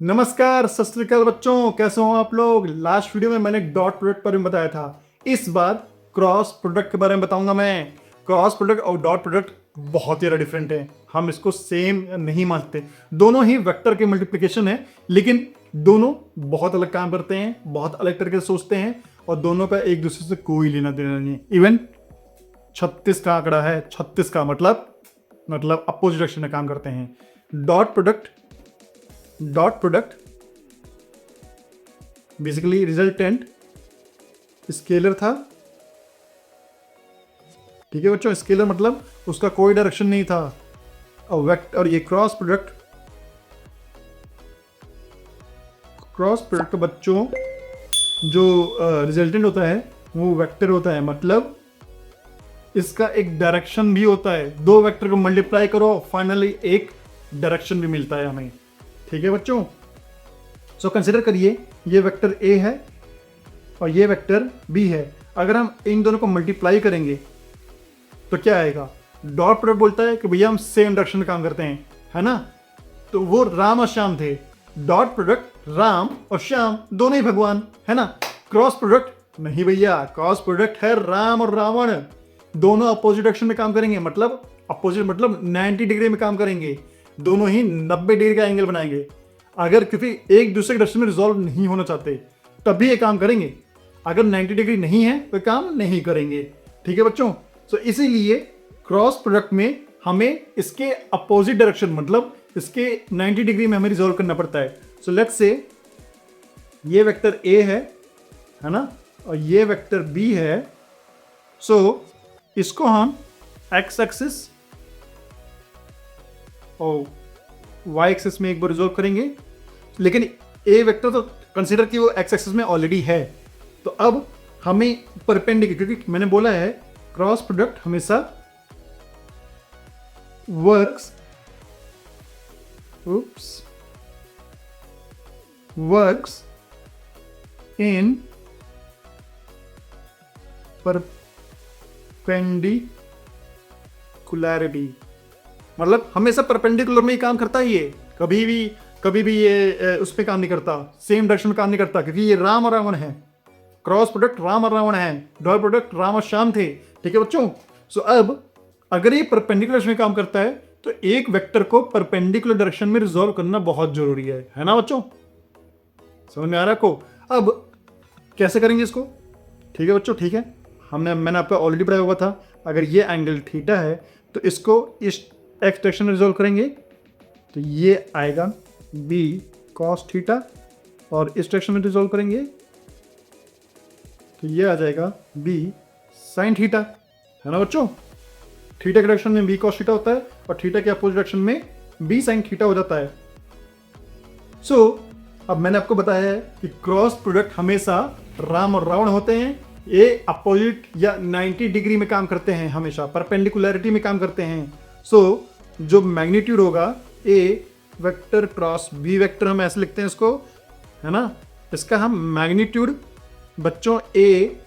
नमस्कार, सत श्री अकाल बच्चों, कैसे हो आप लोग। लास्ट वीडियो में मैंने डॉट प्रोडक्ट पर बताया था। इस बार क्रॉस प्रोडक्ट के बारे में बताऊंगा मैं। क्रॉस प्रोडक्ट और डॉट प्रोडक्ट बहुत ही डिफरेंट है। हम इसको सेम नहीं मानते। दोनों ही वेक्टर के मल्टीप्लिकेशन है, लेकिन दोनों बहुत अलग काम करते हैं, बहुत अलग तरीके से सोचते हैं और दोनों का एक दूसरे से कोई लेना देना नहीं है। इवन 36 का आंकड़ा है, 36 का मतलब अपोजिट डायरेक्शन में काम करते हैं। Dot product basically resultant scalar था। ठीक है बच्चों, स्केलर मतलब उसका कोई डायरेक्शन नहीं था। और ये क्रॉस प्रोडक्ट बच्चों जो रिजल्टेंट होता है वो वेक्टर होता है, मतलब इसका एक डायरेक्शन भी होता है। दो वेक्टर को मल्टीप्लाई करो, फाइनली एक डायरेक्शन भी मिलता है हमें। ठीक है बच्चों, सो कंसिडर करिए ये वेक्टर ए है और ये वेक्टर बी है। अगर हम इन दोनों को मल्टीप्लाई करेंगे तो क्या आएगा। डॉट प्रोडक्ट बोलता है कि भैया हम सेम डायरेक्शन में काम करते हैं, है ना। तो वो राम और श्याम थे। डॉट प्रोडक्ट राम और श्याम दोनों ही भगवान, है ना। क्रॉस प्रोडक्ट नहीं भैया, क्रॉस प्रोडक्ट है राम और रावण। दोनों अपोजिट डायरेक्शन में काम करेंगे, मतलब अपोजिट मतलब 90 डिग्री में काम करेंगे। दोनों ही 90 डिग्री का एंगल बनाएंगे। अगर क्योंकि एक दूसरे के डायरेक्शन में रिजॉल्व नहीं होना चाहते तभी ये काम करेंगे। अगर 90 डिग्री नहीं है तो काम नहीं करेंगे। ठीक है बच्चों, सो इसीलिए क्रॉस प्रोडक्ट में हमें इसके अपोजिट डायरेक्शन मतलब इसके 90 डिग्री में हमें रिजॉल्व करना पड़ता है। सो लेट्स से ये वेक्टर ए है ना, और ये वेक्टर बी है। सो इसको हम एक्स एक्सिस और वाई एक्सिस में एक बार रिजॉल्व करेंगे, लेकिन ए वेक्टर तो कंसीडर कि वो एक्स एक्सिस में ऑलरेडी है। तो अब हमें परपेंडिकुलर, क्योंकि मैंने बोला है क्रॉस प्रोडक्ट हमेशा वर्क्स इन परपेंडिकुलरिटी, मतलब हमेशा परपेंडिकुलर में ही काम करता है। ये कभी भी ये उस पर काम नहीं करता, सेम डायरेक्शन में काम नहीं करता, क्योंकि ये राम और रावण है। क्रॉस प्रोडक्ट राम और रावण है, डॉट प्रोडक्ट राम और श्याम थे। ठीक है बच्चों, सो अब अगर ये परपेंडिकुलर में काम करता है तो एक वेक्टर को परपेंडिकुलर डायरेक्शन में रिजॉल्व करना बहुत जरूरी है ना बच्चों। समझ में आ रहा है को। अब कैसे करेंगे इसको। ठीक है बच्चों, ठीक है, मैंने आपको ऑलरेडी बताया हुआ था। अगर ये एंगल थीटा है तो इसको इस एक्स डायरेक्शन में रिजॉल्व करेंगे तो ये आएगा बी कॉस थीटा, और इस डायरेक्शन में रिजॉल्व करेंगे तो ये आ जाएगा बी साइन थीटा, है ना बच्चों। थीटा के डायरेक्शन में बी कॉस थीटा होता है और थीटा के अपोजिट डायरेक्शन में बी साइन थीटा हो जाता है। सो अब मैंने आपको बताया है कि क्रॉस प्रोडक्ट हमेशा राम और रावण होते हैं। ये अपोजिट या 90 डिग्री में काम करते हैं, हमेशा परपेंडिकुलरिटी में काम करते हैं। सो जो मैग्नीट्यूड होगा ए वेक्टर क्रॉस बी वेक्टर, हम ऐसे लिखते हैं इसको, है ना। इसका हम मैग्नीट्यूड बच्चों A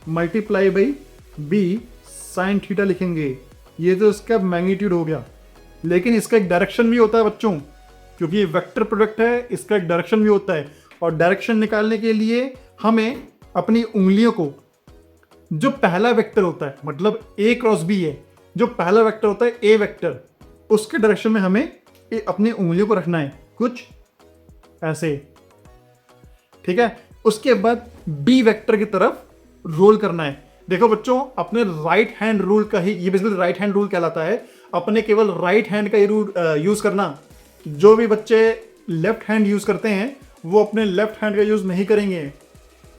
multiply by B sine theta लिखेंगे। ये तो इसका मैग्नीट्यूड हो गया, लेकिन इसका एक डायरेक्शन भी होता है बच्चों, क्योंकि ये वेक्टर प्रोडक्ट है, इसका एक डायरेक्शन भी होता है। और डायरेक्शन निकालने के लिए हमें अपनी उंगलियों को, जो पहला वेक्टर होता है मतलब ए क्रॉस बी है, जो पहला वेक्टर होता है ए वेक्टर, उसके डायरेक्शन में हमें अपनी उंगलियों को रखना है, कुछ ऐसे। ठीक है, उसके बाद बी वेक्टर की तरफ रोल करना है। देखो बच्चों, अपने राइट हैंड रूल का ही, ये बेसिकली राइट हैंड रूल कहलाता है। अपने केवल राइट हैंड का ही रूल यूज करना। जो भी बच्चे लेफ्ट हैंड यूज करते हैं वो अपने लेफ्ट हैंड का यूज नहीं करेंगे।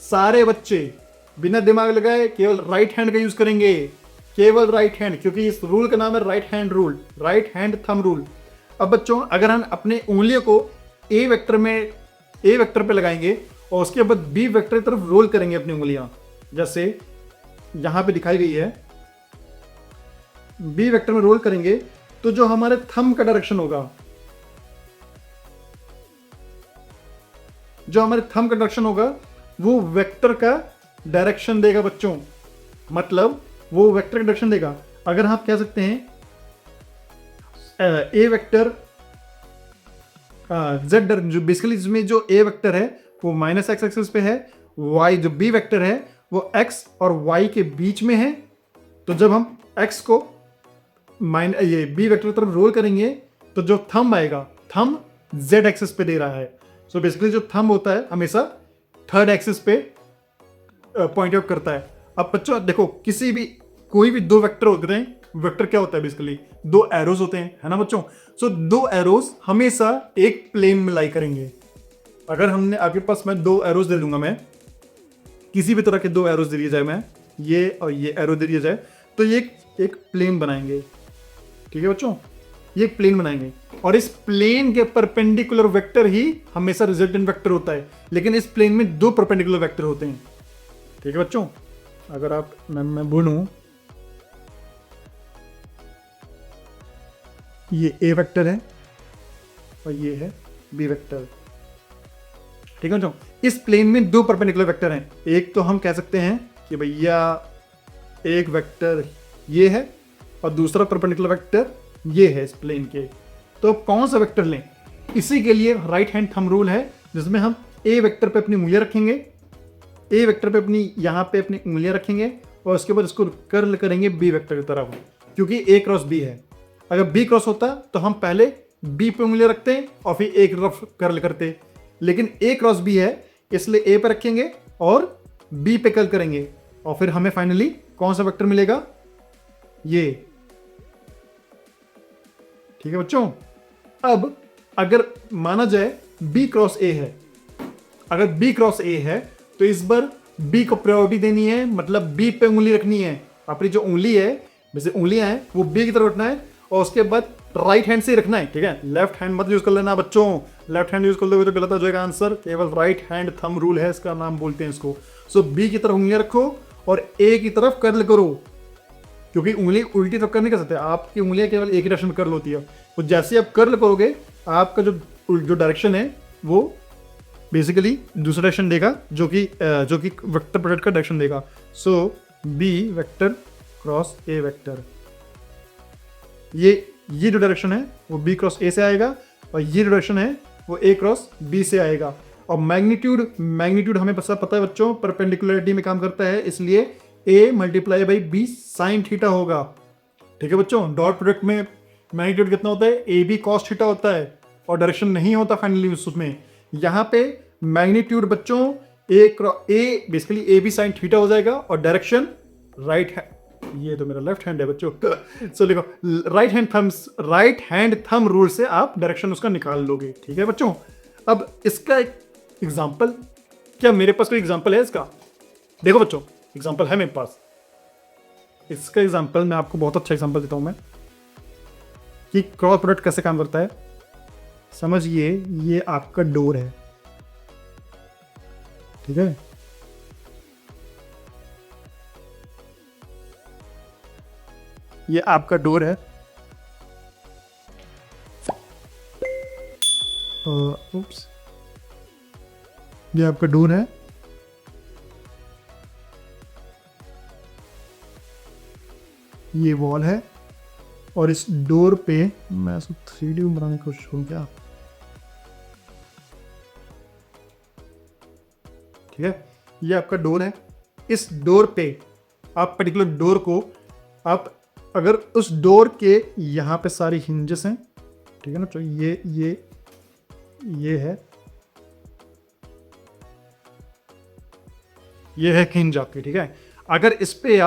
सारे बच्चे बिना दिमाग लगाए केवल राइट हैंड का यूज करेंगे, केवल राइट हैंड, क्योंकि इस रूल का नाम है right hand rule, right hand thumb rule. अब बच्चों, अगर हम अपने उंगलियों को ए वेक्टर पे लगाएंगे और उसके बाद बी वेक्टर की तरफ रोल करेंगे अपनी उंगलियां, जैसे यहां पे दिखाई गई है, बी वेक्टर में रोल करेंगे तो जो हमारे थंब का डायरेक्शन होगा, वो वेक्टर का डायरेक्शन देगा बच्चों। मतलब वो वेक्टर का डायरेक्शन देगा। अगर आप कह सकते हैं ए वेक्टर जेड डायरेक्शन जो बेसिकली इसमें जो ए वेक्टर है वो माइनस एक्स एक्सिस पे है, वाई जो बी वेक्टर है वो एक्स और वाई के बीच में है। तो जब हम एक्स को ये बी वेक्टर की तरफ रोल करेंगे तो जो थंब आएगा, थंब जेड एक्सिस पे दे रहा है। सो बेसिकली जो थंब होता है हमेशा थर्ड एक्सिस पे पॉइंट आउट करता है। अब बच्चों देखो, किसी भी कोई भी दो वेक्टर होते हैं, वेक्टर क्या होता है बेसिकली दो एरोज होते हैं, है ना बच्चों। सो दो एरोज हमेशा एक प्लेन में लाई करेंगे। अगर हमने आपके पास मैं दो एरोज दे दूंगा, मैं किसी भी तरह के दो एरोज दे दिए जाए, मैं ये और ये एरो दे दिया जाए, तो ये एक प्लेन बनाएंगे। ठीक है बच्चों, ये एक प्लेन बनाएंगे और इस प्लेन के परपेंडिकुलर वेक्टर ही हमेशा रिजल्टेंट वेक्टर होता है। लेकिन इस प्लेन में दो परपेंडिकुलर वेक्टर होते हैं। ठीक है बच्चों, अगर आप मैं बोलूं ये ए वेक्टर है और ये है बी वेक्टर। ठीक है बच्चों, इस प्लेन में दो परपेंडिकुलर वेक्टर हैं। एक तो हम कह सकते हैं कि भैया एक वेक्टर ये है और दूसरा परपेंडिकुलर वेक्टर ये है इस प्लेन के। तो कौन सा वेक्टर लें? इसी के लिए राइट हैंड थंब रूल है, जिसमें हम ए वेक्टर पे अपनी उंगलियां रखेंगे, ए वेक्टर पे अपनी यहाँ पे अपनी उंगलियां रखेंगे और उसके बाद इसको कर्ल करेंगे बी वेक्टर की तरफ, क्योंकि ए क्रॉस बी है। अगर बी क्रॉस होता तो हम पहले बी पे उंगलियां रखते और फिर ए की तरफ कर्ल करते, लेकिन ए क्रॉस बी है इसलिए ए पे रखेंगे और बी पे कर्ल करेंगे और फिर हमें फाइनली कौन सा वेक्टर मिलेगा? ये। ठीक है बच्चों, अब अगर माना जाए बी क्रॉस ए है, अगर बी क्रॉस ए है तो इस बार बी को प्रायोरिटी देनी है, मतलब बी पे उंगली रखनी है। अपनी जो उंगली है, वैसे उंगलियां हैं, वो बी की तरफ रखना है और उसके बाद राइट हैंड से रखना है। ठीक है, लेफ्ट हैंड मत यूज कर लेना बच्चों, लेफ्ट हैंड यूज कर दोगे तो गलत हो जाएगा आंसर। केवल राइट हैंड थंब रूल है, इसका नाम बोलते हैं इसको। सो बी की तरफ उंगलियां रखो और ए की तरफ कर्ल करो, क्योंकि उंगली उल्टी तरफ कर नहीं कर सकते, आपकी उंगलियां केवल एक डायरेक्शन में कर्ल होती है। तो जैसे आप कर्ल करोगे आपका जो डायरेक्शन है वो बेसिकली दूसरा डायरेक्शन देगा, जो कि वेक्टर प्रोडक्ट का डायरेक्शन देगा। So B vector cross A vector, ये जो डायरेक्शन है वो बी क्रॉस ए से आएगा और ये जो डायरेक्शन है वो ए क्रॉस बी से आएगा। और मैग्नीट्यूड हमें पता है बच्चों, परपेंडिकुलरिटी में काम करता है, इसलिए A multiply by B sine theta होगा। ठीक है बच्चों, डॉट प्रोडक्ट में मैग्नीट्यूड कितना होता है? ए बी कॉस थीटा होता है और डायरेक्शन नहीं होता फाइनली उसमें। यहाँ पे मैग्नीट्यूड बच्चों A basically A B sine theta हो जाएगा और डायरेक्शन राइट है, ये तो मेरा लेफ्ट हैंड है बच्चों। सो देखो, राइट हैंड थंब रूल से आप डायरेक्शन उसका निकाल लोगे। ठीक है बच्चों, अब इसका एक एग्जांपल, क्या मेरे पास कोई एग्जांपल है इसका? देखो बच्चों, एग्जांपल है मेरे पास। इसका एग्जांपल मैं आपको बहुत अच्छा एग्जांपल देता हूं मैं, कि क्रॉस प्रोडक्ट कैसे काम करता है। समझिए, ये आपका डोर है, ठीक है। ये आपका डोर है, उप्स, ये आपका डोर है। ये वॉल है और इस डोर पे मैं इसको 3D में बनाने की कोशिश करूँ क्या? ठीक है, ये आपका डोर है। इस डोर पे आप पर्टिकुलर डोर को आप अगर उस डोर के यहाँ पे सारी हिंजेस हैं, ठीक है ना, तो ये है हिंज आपकी। ठीक है, अगर इस पे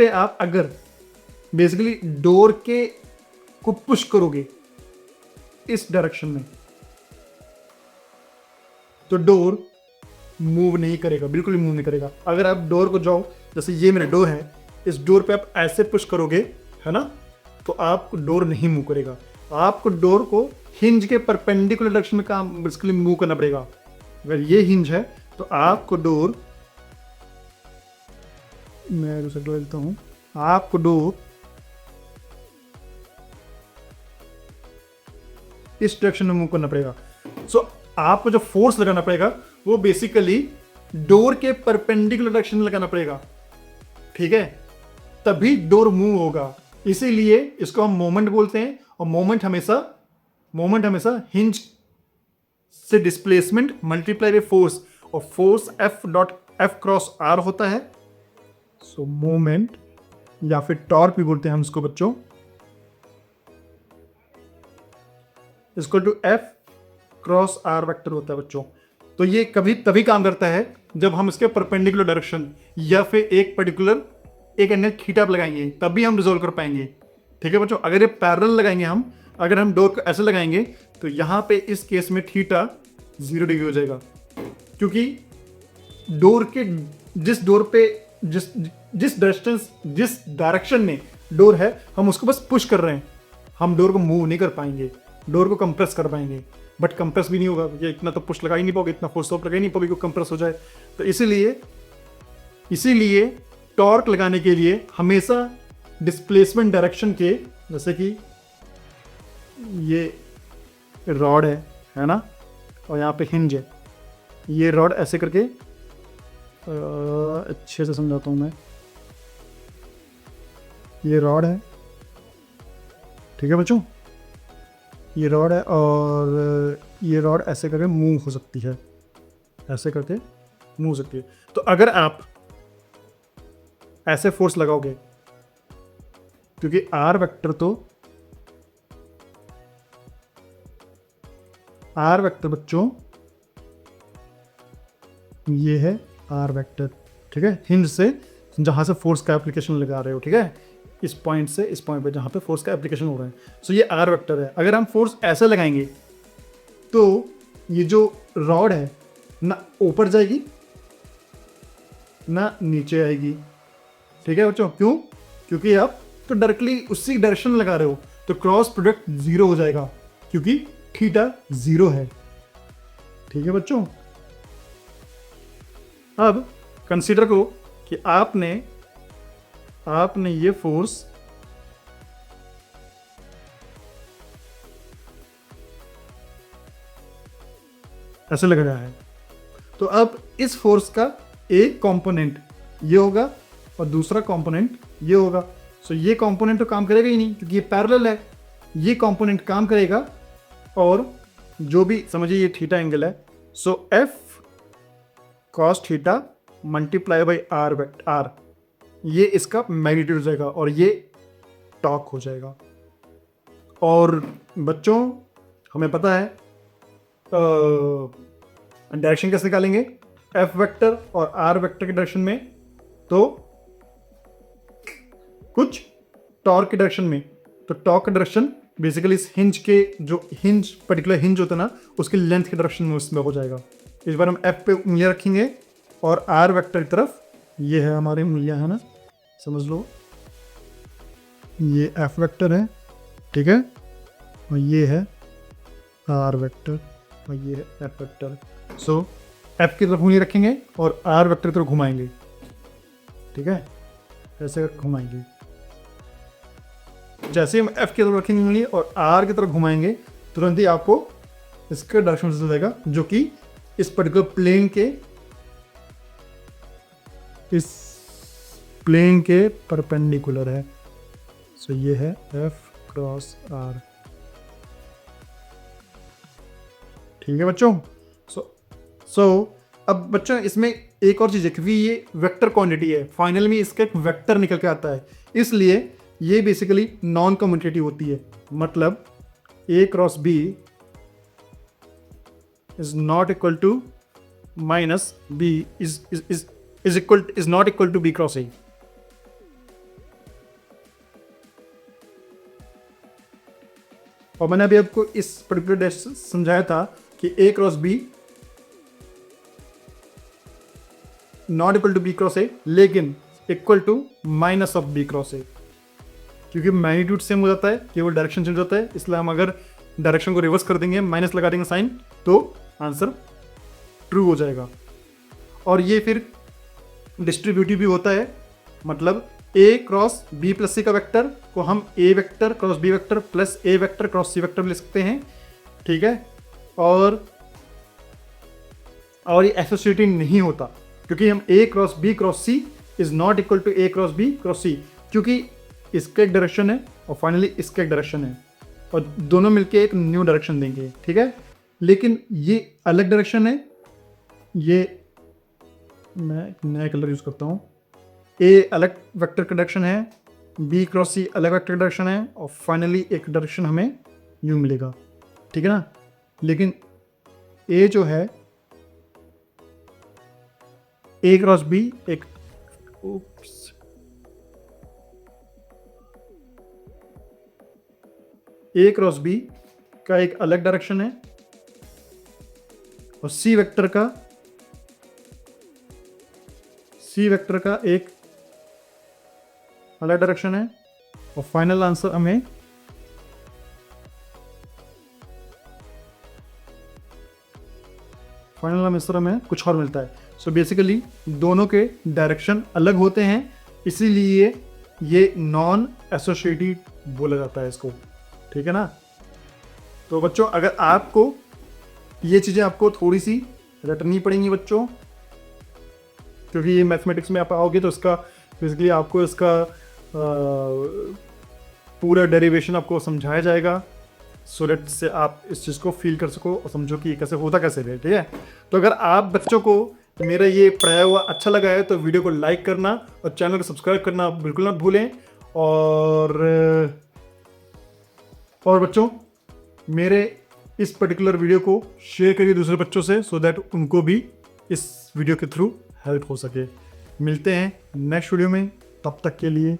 आप अगर बेसिकली डोर के को पुश करोगे इस डायरेक्शन में, तो डोर मूव नहीं करेगा, बिल्कुल मूव नहीं करेगा। अगर आप डोर को जाओ, जैसे ये मेरा डोर है, इस डोर पे आप ऐसे पुश करोगे, है ना, तो आपको डोर नहीं मूव करेगा। आपको डोर को हिंज के परपेंडिकुलर डायरेक्शन में काम बेसिकली मूव करना पड़ेगा। अगर ये हिंज है तो आपको डोर, मैं दूसरा डोर लेता हूं, आपको डोर इस डायरेक्शन में मूव करना पड़ेगा। सो आपको जो फोर्स लगाना पड़ेगा वो बेसिकली डोर के परपेंडिकुलर डायरेक्शन में लगाना पड़ेगा। ठीक है, तभी डोर मूव होगा। इसीलिए इसको हम मोमेंट बोलते हैं, और मोमेंट हमेशा हिंज से डिस्प्लेसमेंट मल्टीप्लाई बाय फोर्स, और फोर्स F क्रॉस R होता है। सो मोमेंट या फिर टॉर्क भी बोलते हैं हम इसको बच्चों, इसको tau F cross R vector होता है बच्चों। तो ये कभी तभी काम करता है जब हम इसके परपेंडिकुलर डायरेक्शन या फिर एक पर्टिकुलर एक एंगल थीटा लगाएंगे, तभी हम रिजोल्व कर पाएंगे। ठीक है बच्चों, अगर ये पैरेलल लगाएंगे हम, अगर हम डोर को ऐसे लगाएंगे तो यहाँ पे इस केस में थीटा 0 डिग्री हो जाएगा, क्योंकि डोर के जिस डोर पे जिस डायरेक्शन में डोर है, हम उसको बस पुश कर रहे हैं, हम डोर को मूव नहीं कर पाएंगे, डोर को कंप्रेस कर पाएंगे, बट कंप्रेस भी नहीं होगा, ये इतना तो पुश लगा ही नहीं पाओगे, इतना फोर्स तो लगा ही नहीं पाओगे को कंप्रेस हो जाए। तो इसीलिए टॉर्क लगाने के लिए हमेशा डिस्प्लेसमेंट डायरेक्शन के, जैसे कि ये रॉड है ना, और यहाँ पे हिंज है, ये रॉड ऐसे करके अच्छे से समझाता हूँ मैं, ये रॉड है, ठीक है बच्चों, ये रॉड है, और ये रॉड ऐसे करके मूव हो सकती है, ऐसे करके मूव हो सकती है। तो अगर आप ऐसे फोर्स लगाओगे, क्योंकि R वेक्टर बच्चों ये है R वेक्टर, ठीक है, हिंज से जहां से फोर्स का एप्लीकेशन लगा रहे हो, ठीक है, इस पॉइंट से इस पॉइंट पे जहां पे फोर्स का एप्लीकेशन हो रहा है, सो ये R वेक्टर है। अगर हम फोर्स ऐसे लगाएंगे तो ये जो रॉड है ना ऊपर जाएगी ना नीचे आएगी, ठीक है बच्चों, क्यों? क्योंकि आप तो डायरेक्टली उसी डायरेक्शन लगा रहे हो, तो क्रॉस प्रोडक्ट 0 हो जाएगा, क्योंकि थीटा 0 है, ठीक है बच्चों। अब कंसीडर करो कि आपने ये फोर्स ऐसे लगाया है, तो अब इस फोर्स का एक कंपोनेंट ये होगा और दूसरा कंपोनेंट ये होगा। सो ये कंपोनेंट तो काम करेगा ही नहीं, क्योंकि ये पैरेलल है, ये कंपोनेंट काम करेगा, और जो भी समझिए ये थीटा एंगल है, सो F cos theta multiply by R, ये इसका मैग्नीट्यूड हो जाएगा और ये टॉर्क हो जाएगा। और बच्चों हमें पता है डायरेक्शन कैसे निकालेंगे, F वेक्टर और R वेक्टर के डायरेक्शन में, तो कुछ टॉर्क के डायरेक्शन में, तो टॉर्क का डायरेक्शन बेसिकली इस हिंज के जो पर्टिकुलर हिंज होता है ना, उसके लेंथ के डायरेक्शन में उसमें हो जाएगा। इस बार हम F पे उंगलियां रखेंगे और R वेक्टर की तरफ, ये है हमारी उंगलियां, है ना, समझ लो, ये F वेक्टर है, ठीक है, और ये है R वेक्टर, और ये है F वेक्टर। सो F की तरफ उंगली रखेंगे और R वेक्टर की तरफ घुमाएंगे, ठीक है, ऐसे घुमाएंगे। जैसे हम F की तरफ रखेंगे उंगली और R की तरफ घुमाएंगे, तुरंत ही आपको इसका डायरेक्शन मिल जाएगा, जो कि इस पर्टिकुलर प्लेन के परपेंडिकुलर है। सो ये है F क्रॉस R, ठीक है बच्चों। सो अब बच्चों इसमें एक और चीज़ है, क्योंकि ये वेक्टर क्वांटिटी है, फाइनल में इसका एक वेक्टर निकल के आता है, इसलिए ये बेसिकली नॉन कम्यूटेटिव होती है। मतलब A cross B is not equal to minus B is not equal to B cross A। और मैंने अभी आपको इस पर्टिकुलर डेश समझाया था कि A cross B not equal to B cross A, लेकिन equal to minus of B cross A, क्योंकि मैग्नीट्यूड सेम हो जाता है, केवल डायरेक्शन चेंज होता है। इसलिए हम अगर डायरेक्शन को रिवर्स कर देंगे, माइनस लगा देंगे साइन, तो आंसर ट्रू हो जाएगा। और ये फिर डिस्ट्रीब्यूटिव भी होता है, मतलब A cross B plus C का वेक्टर को हम A vector cross B vector plus A vector cross C vector भी लिख सकते हैं, ठीक है। और ये एसोसिएटिव नहीं होता, क्योंकि हम A cross B cross C is not equal to A cross B cross C, क्योंकि इसका एक डायरेक्शन है और फाइनली इसका एक डायरेक्शन है और दोनों मिलके एक न्यू डायरेक्शन देंगे, ठीक है। लेकिन ये अलग डायरेक्शन है, ये मैं एक नया कलर यूज़ करता हूँ। ए अलग वेक्टर का डायरेक्शन है, बी क्रॉस सी अलग वेक्टर का डायरेक्शन है और फाइनली एक डायरेक्शन हमें यूँ मिलेगा, ठीक है ना। लेकिन ए जो है ए क्रॉस बी एक ए क्रॉस बी का एक अलग डायरेक्शन है और सी वेक्टर का एक अलग डायरेक्शन है और फाइनल आंसर हमें कुछ और मिलता है। सो बेसिकली दोनों के डायरेक्शन अलग होते हैं, इसीलिए ये नॉन एसोसिएटेड बोला जाता है इसको, ठीक है ना। तो बच्चों अगर आपको ये चीज़ें आपको थोड़ी सी रटनी पड़ेंगी बच्चों, क्योंकि ये मैथमेटिक्स में आप आओगे तो इसका बेसिकली आपको इसका पूरा डेरिवेशन आपको समझाया जाएगा, सो दैट से आप इस चीज़ को फील कर सको और समझो कि ये कैसे होता कैसे है, ठीक है। तो अगर आप बच्चों को मेरा ये पढ़ाया हुआ अच्छा लगा है तो वीडियो को लाइक करना और चैनल को सब्सक्राइब करना बिल्कुल ना भूलें। और बच्चों मेरे इस पर्टिकुलर वीडियो को शेयर करिए दूसरे बच्चों से, सो दैट उनको भी इस वीडियो के थ्रू हेल्प हो सके। मिलते हैं नेक्स्ट वीडियो में, तब तक के लिए